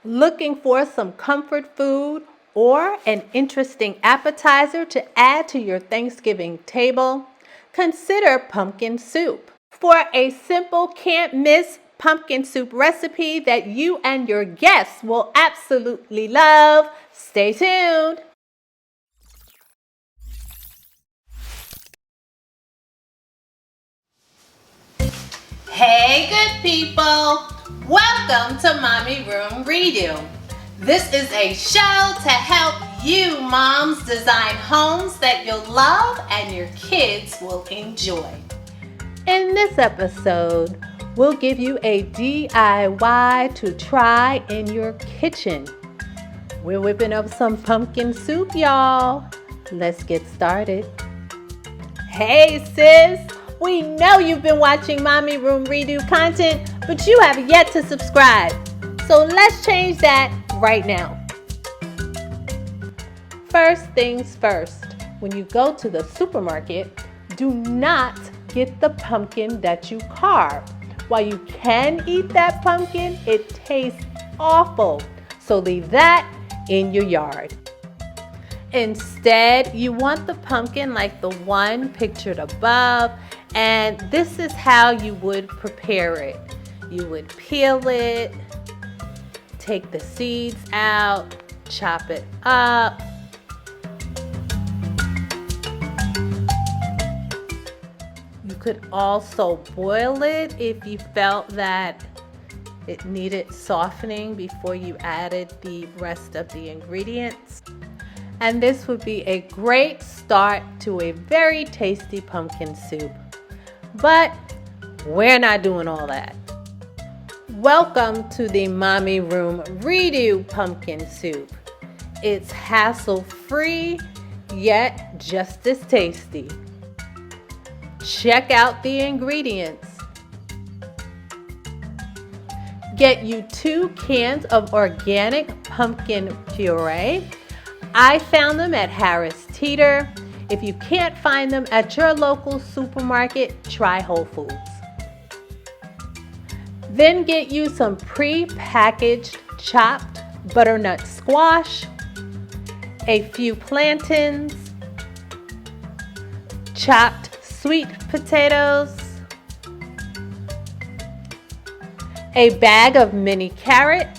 Looking for some comfort food or an interesting appetizer to add to your Thanksgiving table? Consider pumpkin soup. For a simple can't-miss pumpkin soup recipe that you and your guests will absolutely love, stay tuned. Hey good people, welcome to Mommy Room Redo. This is a show to help you moms design homes that you'll love and your kids will enjoy. In this episode, we'll give you a DIY to try in your kitchen. We're whipping up some pumpkin soup, y'all. Let's get started. Hey sis! We know you've been watching Mommy Room Redo content, but you have yet to subscribe. So let's change that right now. First things first, when you go to the supermarket, do not get the pumpkin that you carve. While you can eat that pumpkin, it tastes awful. So leave that in your yard. Instead, you want the pumpkin like the one pictured above. And this is how you would prepare it. You would peel it, take the seeds out, chop it up. You could also boil it if you felt that it needed softening before you added the rest of the ingredients. And this would be a great start to a very tasty pumpkin soup. But we're not doing all that. Welcome to the Mommy Room Redo pumpkin soup. It's hassle-free, yet just as tasty. Check out the ingredients. Get you 2 cans of organic pumpkin puree. I found them at Harris Teeter. If you can't find them at your local supermarket, try Whole Foods. Then get you some pre-packaged chopped butternut squash, a few plantains, chopped sweet potatoes, a bag of mini carrots.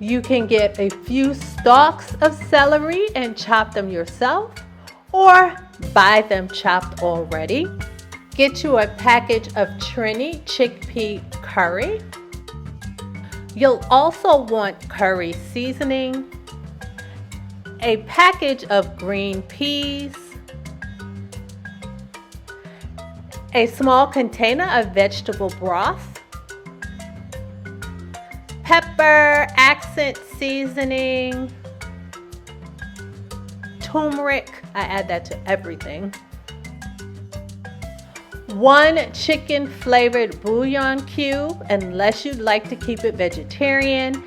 You can get a few stalks of celery and chop them yourself, or buy them chopped already. Get you a package of Trini chickpea curry. You'll also want curry seasoning, a package of green peas, a small container of vegetable broth, pepper, accent seasoning, turmeric, I add that to everything, 1 chicken flavored bouillon cube, unless you'd like to keep it vegetarian,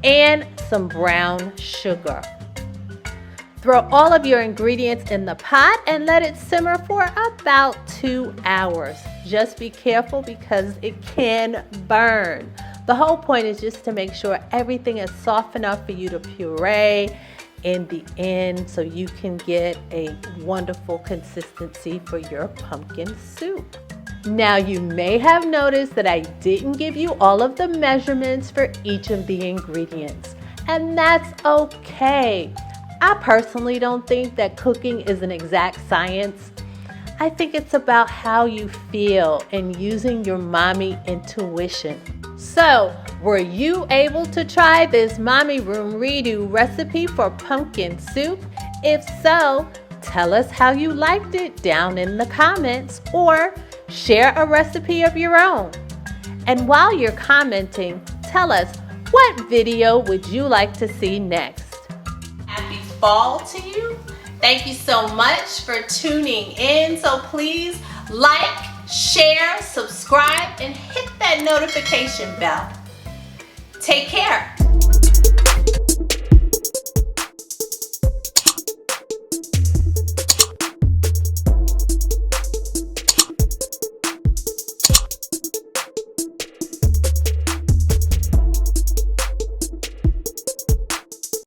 and some brown sugar. Throw all of your ingredients in the pot and let it simmer for about 2 hours. Just be careful because it can burn. The whole point is just to make sure everything is soft enough for you to puree in the end so you can get a wonderful consistency for your pumpkin soup. Now you may have noticed that I didn't give you all of the measurements for each of the ingredients, and that's okay. I personally don't think that cooking is an exact science. I think it's about how you feel and using your mommy intuition. So, were you able to try this Mommy Room Redo recipe for pumpkin soup? If so, tell us how you liked it down in the comments or share a recipe of your own. And while you're commenting, tell us what video would you like to see next? Happy fall to you. Thank you so much for tuning in. So please like, share, subscribe, and hit that notification bell. Take care.